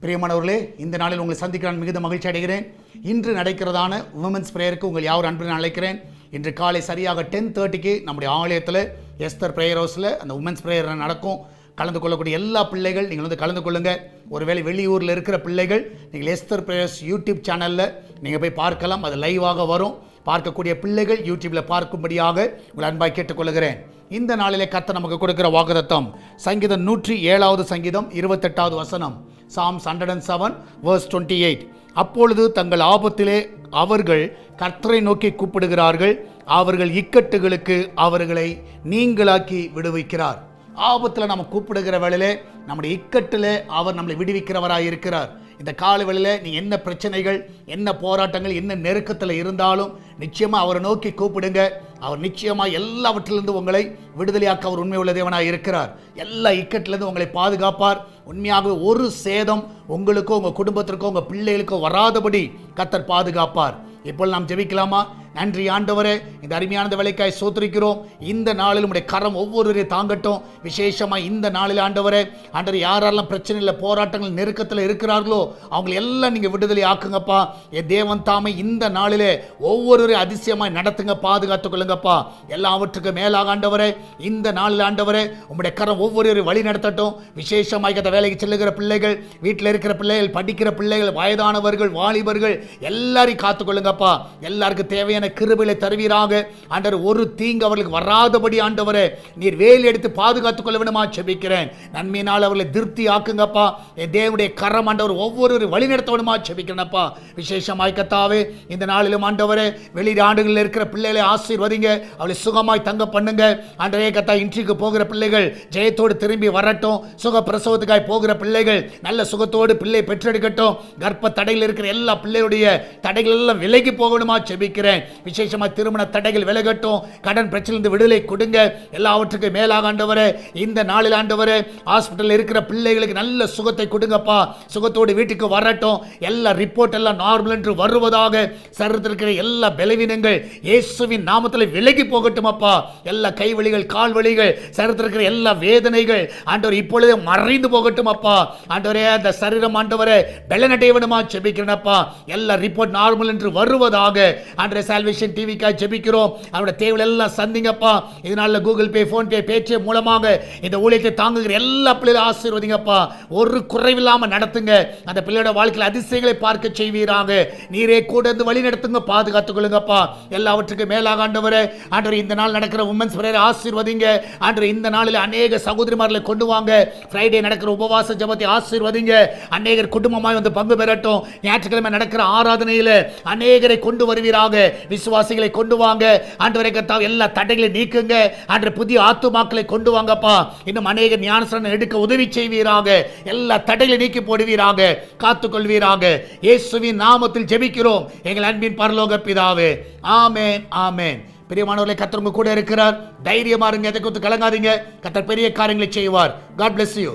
பிரியமானவர்களே, இந்த நாளில் உங்களை சந்திக்க நான் மிகுந்த மகிழ்ச்சி அடைகிறேன். இன்று நடக்கிறதான உமன்ஸ் பிரேயருக்கு உங்கள் யாரும் அன்புடன் அழைக்கிறேன். இன்று காலை சரியாக 10:30க்கு நம்முடைய ஆலயத்தில் எஸ்தர் பிரேயர் ஹவுஸில் அந்த உமன்ஸ் பிரேயர் நடக்கும். கலந்து கொள்ளக்கூடிய எல்லா பிள்ளைகள் நீங்கள் வந்து கலந்து கொள்ளுங்கள். ஒருவேளை வெளியூரில் இருக்கிற பிள்ளைகள் நீங்கள் எஸ்தர் பிரேயர்ஸ் யூடியூப் சேனலில் நீங்கள் போய் பார்க்கலாம். அது லைவாக வரும். பார்க்கக்கூடிய பிள்ளைகள் யூடியூப்பில் பார்க்கும்படியாக உங்களை அன்பாய் கேட்டுக்கொள்கிறேன். இந்த நாளிலே கர்த்தர் நமக்கு கொடுக்கிற வாக்குத்தத்தம் சங்கீதம் 107வது சங்கீதம் 28வது வசனம். Psalms 107 verse 28. அப்பொழுது தங்கள் ஆபத்திலே அவர்கள் கர்த்தரை நோக்கி கூப்பிடுகிறார்கள், அவர்கள் இக்கட்டுகளுக்கு அவர்களை நீங்களாக்கி விடுவிக்கிறார். ஆபத்தில் நம்ம கூப்பிடுகிற வேளையிலே நம்முடைய இக்கட்டில் அவர் நம்மளை விடுவிக்கிறவராக இருக்கிறார். இந்த கால வேளையில் நீ என்ன பிரச்சனைகள், என்ன போராட்டங்கள், என்ன நெருக்கத்தில் இருந்தாலும் நிச்சயமாக அவரை நோக்கி கூப்பிடுங்க. அவர் நிச்சயமாக எல்லாவற்றிலிருந்து உங்களை விடுதலையாக்க அவர் உண்மை உள்ள தேவனாக இருக்கிறார். எல்லா இக்கட்டிலிருந்து உங்களை பாதுகாப்பார். உண்மையாக ஒரு சேதம் உங்களுக்கோ உங்கள் குடும்பத்திற்கோ உங்கள் பிள்ளைகளுக்கோ வராதபடி கர்த்தர் பாதுகாப்பார். இப்போது நாம் ஜெபிக்கலாமா? நன்றி ஆண்டவரே, இந்த அருமையான வேலைக்காய் சோத்திரிக்கிறோம். இந்த நாளில் உடைய கரம் ஒவ்வொருவரையும் தாங்கட்டும். விசேஷமாக இந்த நாளில் ஆண்டவரே, யாரெல்லாம் பிரச்சனையில் போராட்டங்கள் நெருக்கத்தில் இருக்கிறார்களோ அவங்களை எல்லாம் நீங்கள் விடுதலை ஆக்குங்கப்பா. என் தேவன் தாமே இந்த நாளிலே ஒவ்வொருவரையும் அதிசயமாய் நடத்துங்க, பாதுகாத்துக் கொள்ளுங்கப்பா. எல்லாவற்றுக்கும் மேலாக ஆண்டவரே, இந்த நாளில் ஆண்டவரே உங்களுடைய கரம் ஒவ்வொருவரையும் வழி நடத்தட்டும். விசேஷமாக அந்த வேலைக்கு செல்லுகிற பிள்ளைகள், வீட்டில் இருக்கிற பிள்ளைகள், படிக்கிற பிள்ளைகள், வயதானவர்கள், வாலிபர்கள் எல்லாரையும் காத்துக்கொள்ளுங்கப்பா. எல்லாருக்கும் தேவையான கிருபையை தருவீராக. ஆண்டவர் ஒரு தீங்கு அவர்களுக்கு வராதபடி ஆண்டவரே நீர் வேலி எடுத்து பாதுகாத்துக் கொள்ள வேண்டுமா ஜெபிக்கிறேன். நன்மையினால் அவர்களை திருப்தி ஆக்குங்கப்பா. என் தேவனுடைய கரம் ஆண்டவர் ஒவ்வொரு வழி நடத்த வேண்டுமா ஜெபிக்கிறேன்ப்பா. விசேஷமாய் கர்த்தாவே இந்த நாளிலும் ஆண்டவரே வெளிநாடுகளில் இருக்கிற பிள்ளைகளை ஆசீர்வதிங்க, அவளை சுகமாய் தங்க பண்ணுங்க. ஆண்டவரே கர்த்தா, இன்றைக்கு போகிற பிள்ளைகள் ஜெயத்தோடு திரும்பி வரட்டும். சுக பிரசவத்துக்காய் போகிற பிள்ளைகள் நல்ல சுகத்தோடு பிள்ளை பெற்றெடுக்கட்டும். கர்ப்ப தடையில் இருக்கிற எல்லா பிள்ளைகளுடைய தடைகள் எல்லாம் விலகி போகணுமா ஜெபிக்கிறேன். விசேஷமாக திருமண தடைகள் விலகட்டும். கடன் பிரச்சனையிலிருந்து விடுதலை கொடுங்க. எல்லாவற்றுக்கும் மேலாக ஆண்டவரே இந்த நாளில் ஆண்டவரே ஹாஸ்பிட்டலில் இருக்கிற பிள்ளைகளுக்கு நல்ல சுகத்தை கொடுங்கப்பா. சுகத்தோடு வீட்டுக்கு வரட்டும். எல்லா ரிப்போர்ட் எல்லாம் நார்மல் என்று வருவதாக. சரீரத்தில் இருக்கிற எல்லா பலவீனங்கள் இயேசுவின் நாமத்தில் விலகி போகட்டும் அப்பா. எல்லா கைவலிகள், கால்வலிகள், சரீரத்தில் இருக்கிற எல்லா வேதனைகள் ஆண்டவர் இப்பொழுதே மறைந்து போகட்டும் அப்பா. ஆண்டவரே அந்த சரீரம் ஆண்டவரே பலனடைய வேண்டுமா ஜெபிக்கிறேன்ப்பா. எல்லா ரிப்போர்ட் நார்மல் என்று வருவதாக. ஆண்டவரே சால்வேஷன் டிவிக்காக ஜெபிக்கிறோம். அவருடைய தேவைகள் எல்லாம் சந்திங்கப்பா. இதனால கூகுள் பே, போன் பே, பேச்சே மூலமாக இந்த ஊழியத்தை தாங்குகிற எல்லா பிள்ளைகளும் ஆசீர்வதிங்கப்பா. ஒரு குறைவில்லாமல் நடத்துங்க. அந்த பிள்ளையோட வாழ்க்கையில் அதிசயங்களை பார்க்க செய்வீராக. நீரே கூட இருந்து வழி நடத்துங்க, பாதுகாத்துக் கொள்ளுங்கப்பா. எல்லாவற்றுக்கும் மேலாக ஆண்டவரே, ஆண்டவர் இந்த நாள் நடக்கிற உமன்ஸ் பிரேயர் ஆசீர்வதிங்க. ஆண்டவர் இந்த நாளில் அநேக சகோதரிமார்களை கொண்டு வாங்க. ஃப்ரைடே நடக்கிற உபவாச ஜெபத்தை ஆசீர்வதிங்க. அநேகர் குடும்பமாய் வந்து பங்கு பெறட்டும். ஞாயிற்றுக்கிழமை நடக்கிற ஆராதனையில் அநேகரை கொண்டு வருவீராக. விசுவாசிகளை கொண்டு வாங்க. ஆண்டவரே கர்த்தாவே எல்லா தடைகளை நீக்குங்க. ஆண்டவரே புதிய ஆத்துமாக்களை கொண்டு வாங்கப்பா. இன்னும் அநேக ஞானஸ்நானம் எடுக்க உதவி செய்வீராக. எல்லா தடைகளை நீக்கி போடுவீராக, காத்துக்கொள்வீராக. இயேசுவின் நாமத்தில் ஜெபிக்கிறோம் எங்கள் அன்பின் பரலோக பிதாவே. ஆமென், ஆமென். பிரியமானவர்களே, கர்த்தர் உங்க கூட இருக்கிறார். தைரியமா இருங்க, எதை குறித்து கலங்காதீங்க. கர்த்தர் பெரிய காரியங்களை செய்வார். God bless you.